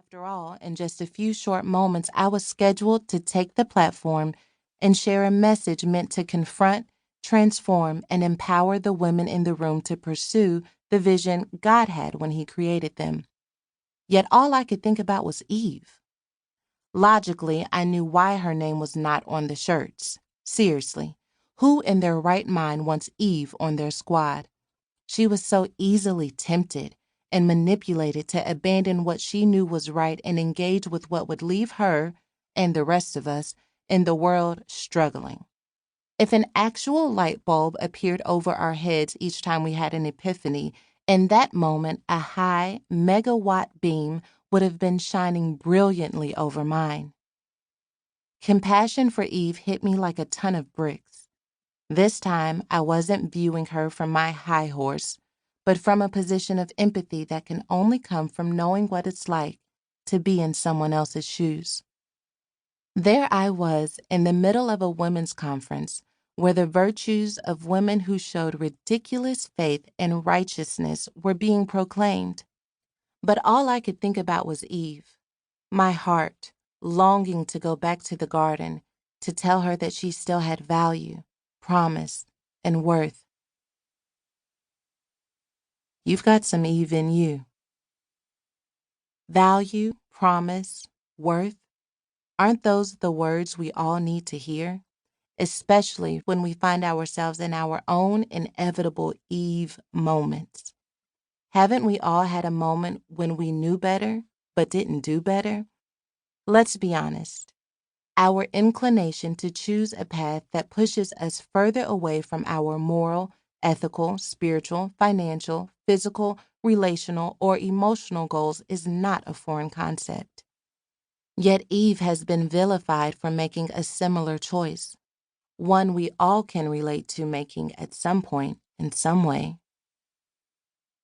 After all, in just a few short moments, I was scheduled to take the platform and share a message meant to confront, transform, and empower the women in the room to pursue the vision God had when He created them. Yet all I could think about was Eve. Logically, I knew why her name was not on the shirts. Seriously, who in their right mind wants Eve on their squad? She was so easily tempted and manipulated to abandon what she knew was right and engage with what would leave her and the rest of us in the world struggling. If an actual light bulb appeared over our heads each time we had an epiphany, in that moment a high megawatt beam would have been shining brilliantly over mine. Compassion for Eve hit me like a ton of bricks. This time, I wasn't viewing her from my high horse, but from a position of empathy that can only come from knowing what it's like to be in someone else's shoes. There I was in the middle of a women's conference where the virtues of women who showed ridiculous faith and righteousness were being proclaimed. But all I could think about was Eve, my heart longing to go back to the garden to tell her that she still had value, promise, and worth. You've got some Eve in you. Value, promise, worth. Aren't those the words we all need to hear? Especially when we find ourselves in our own inevitable Eve moments. Haven't we all had a moment when we knew better, but didn't do better? Let's be honest. Our inclination to choose a path that pushes us further away from our moral, ethical, spiritual, financial, physical, relational, or emotional goals is not a foreign concept. Yet Eve has been vilified for making a similar choice, one we all can relate to making at some point in some way.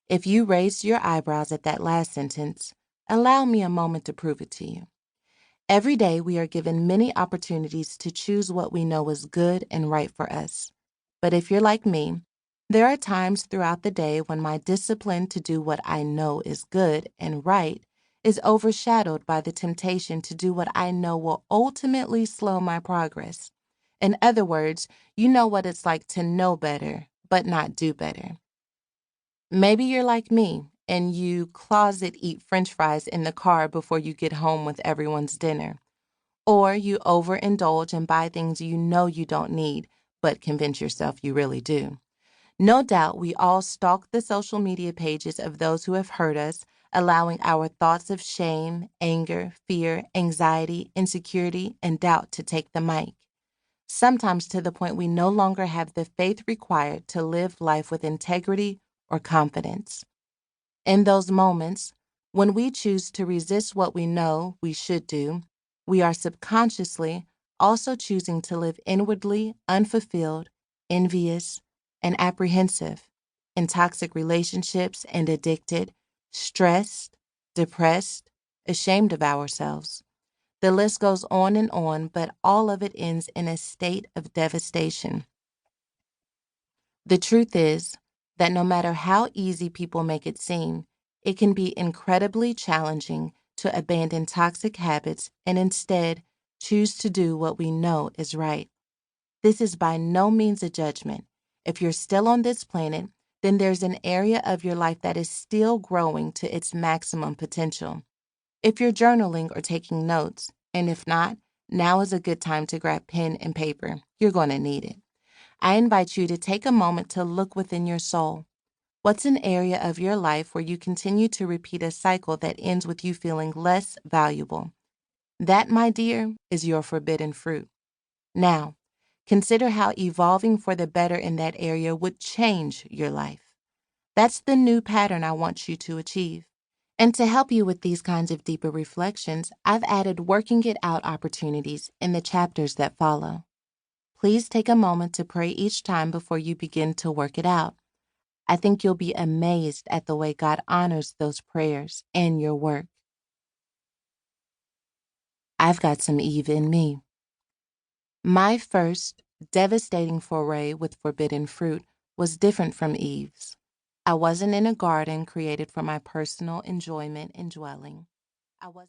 If you raised your eyebrows at that last sentence, allow me a moment to prove it to you. Every day we are given many opportunities to choose what we know is good and right for us. But if you're like me, there are times throughout the day when my discipline to do what I know is good and right is overshadowed by the temptation to do what I know will ultimately slow my progress. In other words, you know what it's like to know better, but not do better. Maybe you're like me and you closet eat French fries in the car before you get home with everyone's dinner. Or you overindulge and buy things you know you don't need, but convince yourself you really do. No doubt we all stalk the social media pages of those who have hurt us, allowing our thoughts of shame, anger, fear, anxiety, insecurity, and doubt to take the mic. Sometimes to the point we no longer have the faith required to live life with integrity or confidence. In those moments, when we choose to resist what we know we should do, we are subconsciously also choosing to live inwardly unfulfilled, envious, and apprehensive, in toxic relationships and addicted, stressed, depressed, ashamed of ourselves. The list goes on, but all of it ends in a state of devastation. The truth is that no matter how easy people make it seem, it can be incredibly challenging to abandon toxic habits and instead choose to do what we know is right. This is by no means a judgment. If you're still on this planet, then there's an area of your life that is still growing to its maximum potential. If you're journaling or taking notes, and if not, now is a good time to grab pen and paper. You're going to need it. I invite you to take a moment to look within your soul. What's an area of your life where you continue to repeat a cycle that ends with you feeling less valuable? That, my dear, is your forbidden fruit. Now, consider how evolving for the better in that area would change your life. That's the new pattern I want you to achieve. And to help you with these kinds of deeper reflections, I've added working it out opportunities in the chapters that follow. Please take a moment to pray each time before you begin to work it out. I think you'll be amazed at the way God honors those prayers and your work. I've got some Eve in me. My first devastating foray with forbidden fruit was different from Eve's. I wasn't in a garden created for my personal enjoyment and dwelling. I wasn't